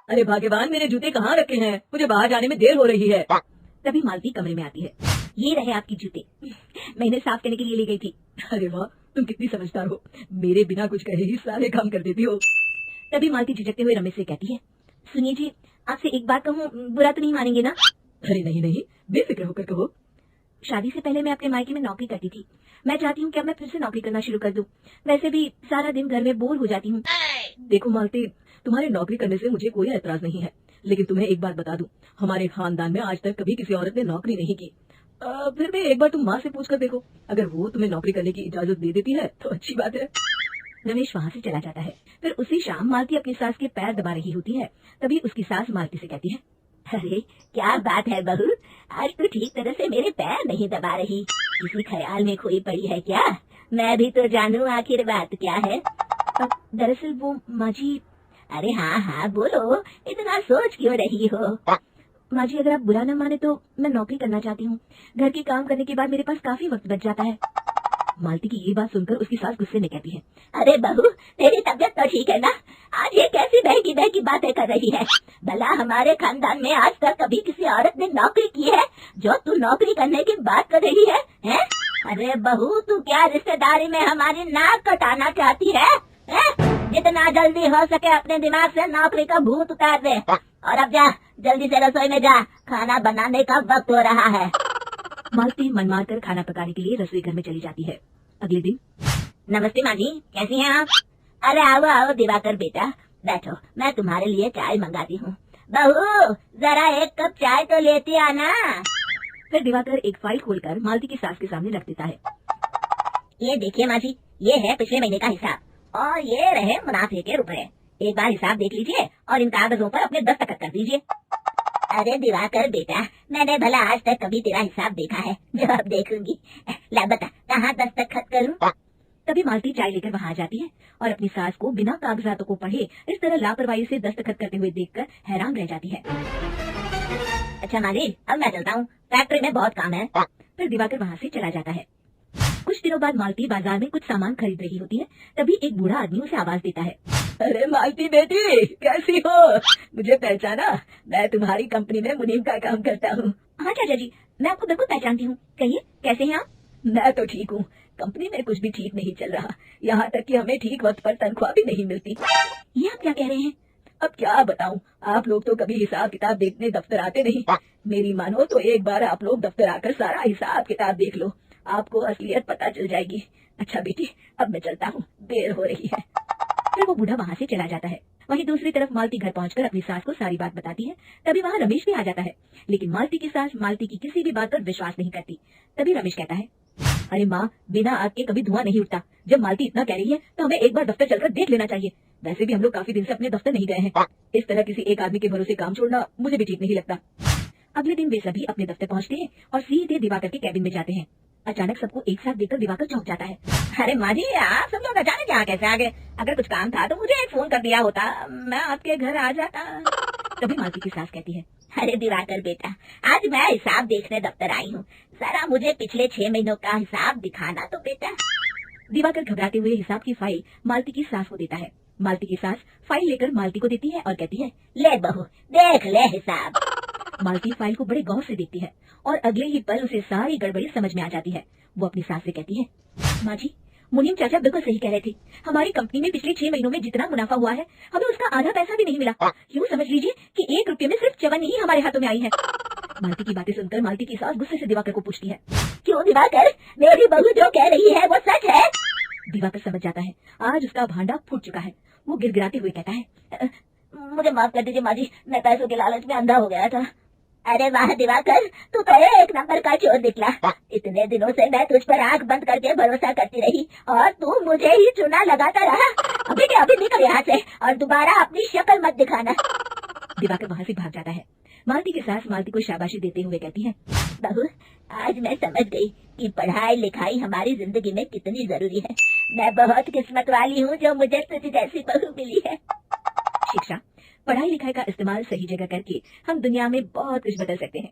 अरे भगवान, मेरे जूते कहाँ रखे हैं? मुझे बाहर जाने में देर हो रही है। तभी मालती कमरे में आती है। ये रहे आपके जूते, मैं इन्हें साफ करने के लिए ले गई थी। अरे वाह, तुम कितनी समझदार हो, मेरे बिना कुछ कहे ही सारे काम कर देती हो। तभी मालती झिझकते हुए रमेश से कहती है, सुनिए जी, आपसे एक बात कहूँ, बुरा तो नहीं मानेंगे ना? अरे नहीं नहीं, बेफिक्र होकर कहो। शादी से पहले मैं अपने मायके में नौकरी करती थी। मैं चाहती हूँ कि अब मैं फिर से नौकरी करना शुरू कर दूं। वैसे भी सारा दिन घर में बोर हो जाती हूँ। देखो मालती, तुम्हारे नौकरी करने से मुझे कोई ऐतराज नहीं है, लेकिन तुम्हें एक बात बता दूं, हमारे खानदान में आज तक कभी किसी औरत ने नौकरी नहीं की। फिर भी एक बार तुम माँ से पूछ कर देखो, अगर वो तुम्हें नौकरी करने की इजाजत दे देती है तो अच्छी बात है। रमेश वहाँ से चला जाता है। फिर उसी शाम मालती अपनी सास के पैर दबा रही होती है। तभी उसकी सास मालती से कहती है, अरे क्या बात है बहू, आज तो ठीक तरह से मेरे पैर नहीं दबा रही, किसी ख्याल में खोई पड़ी है क्या? मैं भी तो जानूं आखिर बात क्या है। दरअसल वो माँ जी। अरे हाँ हाँ बोलो, इतना सोच क्यों रही हो? माँ जी, अगर आप बुरा न माने तो मैं नौकरी करना चाहती हूँ। घर के काम करने के बाद मेरे पास काफी वक्त बच जाता है। मालती की ये बात सुनकर उसकी सास गुस्से में कहती है, अरे बहू, तेरी तबीयत तो ठीक है ना? आज ये कैसी बहकी बहकी बातें कर रही है? भला हमारे खानदान में आज तक कभी किसी औरत ने नौकरी की है जो तू नौकरी करने की बात कर रही है, हैं? अरे बहू, तू क्या रिश्तेदारी में हमारी नाक कटाना चाहती है? जितना जल्दी हो सके अपने दिमाग से नौकरी का भूत उतार दे, और अब जा, जल्दी से रसोई में जा, खाना बनाने का वक्त हो रहा है। मालती मन मार कर खाना पकाने के लिए रसोई घर में चली जाती है। अगले दिन, नमस्ते माँ जी, कैसी हैं आप? अरे आओ आओ दिवाकर बेटा, बैठो, मैं तुम्हारे लिए चाय मंगाती हूँ। बहू, जरा एक कप चाय तो लेती आना। फिर दिवाकर एक फाइल खोलकर मालती की सास के सामने रख देता है। ये देखिए माँ जी, ये है पिछले महीने का हिसाब, और ये रहे मुनाफे के रुपए। एक बार हिसाब देख लीजिए और इन कागजों पर अपने दस्तखत कर दीजिए। अरे दिवाकर बेटा, मैंने भला आज तक कभी तेरा हिसाब देखा है जो अब देखूंगी? ला बता, कहाँ दस्तखत करूं? तभी मालती चाय लेकर वहाँ आ जाती है और अपनी सास को बिना कागजातों को पढ़े इस तरह लापरवाही से दस्तखत करते हुए देखकर हैरान रह जाती है। अच्छा माँ जी, अब मैं चलता हूँ, फैक्ट्री में बहुत काम है। फिर दिवाकर वहाँ से चला जाता है। कुछ दिनों बाद मालती बाजार में कुछ सामान खरीद रही होती है। तभी एक बूढ़ा आदमी उसे आवाज देता है, अरे मालती बेटी, कैसी हो? मुझे पहचाना? मैं तुम्हारी कंपनी में मुनीम का काम करता हूँ। हाँ चाचा जी, मैं आपको बिल्कुल पहचानती हूँ। कहिए, कैसे हैं आप? मैं तो ठीक हूँ, कंपनी में कुछ भी ठीक नहीं चल रहा, यहाँ तक कि हमें ठीक वक्त पर तनख्वाह भी नहीं मिलती। ये आप क्या कह रहे हैं? अब क्या बताऊँ, आप लोग तो कभी हिसाब किताब देखने दफ्तर आते नहीं। मेरी मानो तो एक बार आप लोग दफ्तर आकर सारा हिसाब किताब देख लो, आपको असलियत पता चल जाएगी। अच्छा बेटी, अब मैं चलता हूँ, देर हो रही है। फिर वो बूढ़ा वहाँ से चला जाता है। वहीं दूसरी तरफ मालती घर पहुंचकर अपनी सास को सारी बात बताती है। तभी वहाँ रमेश भी आ जाता है, लेकिन मालती की सास मालती की किसी भी बात पर विश्वास नहीं करती। तभी रमेश कहता है, अरे माँ, बिना आग के कभी धुआं नहीं उठता। जब मालती इतना कह रही है तो हमें एक बार दफ्तर चलकर देख लेना चाहिए। वैसे भी हम लोग काफी दिन से अपने दफ्तर नहीं गए हैं। इस तरह किसी एक आदमी के भरोसे काम छोड़ना मुझे भी ठीक नहीं लगता। अगले दिन वे सभी अपने दफ्तर पहुँचते हैं और सीधे दिवाकर के कैबिन में जाते हैं। अचानक सबको एक साथ देखकर दिवाकर चौंक जाता है। अरे माँ जी, आप सब लोग अचानक यहाँ कैसे आ गए? अगर कुछ काम था तो मुझे एक फोन कर दिया होता, मैं आपके घर आ जाता। तभी मालती की सास कहती है, अरे दिवाकर बेटा, आज मैं हिसाब देखने दफ्तर आई हूँ, जरा मुझे पिछले 6 महीनों का हिसाब दिखाना तो बेटा। दिवाकर घबराते हुए हिसाब की फाइल मालती की सास को देता है। मालती की सास फाइल लेकर मालती को देती है और कहती है, ले बहू, देख ले हिसाब। मालती फाइल को बड़े गौर से देखती है और अगले ही पल उसे सारी गड़बड़ी समझ में आ जाती है। वो अपनी सास से कहती है, माँ जी, मुनीम चाचा बिल्कुल सही कह रहे थे। हमारी कंपनी में पिछले 6 महीनों में जितना मुनाफा हुआ है, हमें उसका आधा पैसा भी नहीं मिला। यूँ समझ लीजिए कि 1 रुपये में सिर्फ चवन ही हमारे हाथों में आई है। मालती की बातें सुनकर मालती की सास गुस्से से दिवाकर को पूछती है, क्यों दिवाकर, मेरी बहू जो कह रही है वो सच है? दिवाकर समझ जाता है आज उसका भांडा फूट चुका है। वो गिड़गिड़ाते हुए कहता है, मुझे माफ कर दीजिए माँ जी, मैं पैसों के लालच में अंधा हो गया था। अरे वाह दिवाकर, तू तो एक नंबर का चोर निकला। इतने दिनों से मैं तुझ पर आंख बंद करके भरोसा करती रही और तू मुझे ही चुना लगाता रहा। अभी के अभी निकल यहाँ से और दोबारा अपनी शक्ल मत दिखाना। दिवाकर वहाँ से भाग जाता है। मालती की सास मालती को शाबाशी देते हुए कहती है, बहू, आज मैं समझ गई कि पढ़ाई लिखाई हमारी जिंदगी में कितनी जरूरी है। मैं बहुत किस्मत वाली हूँ जो मुझे तुझ जैसी बहू मिली है। शिक्षा, पढ़ाई लिखाई का इस्तेमाल सही जगह करके हम दुनिया में बहुत कुछ बदल सकते हैं।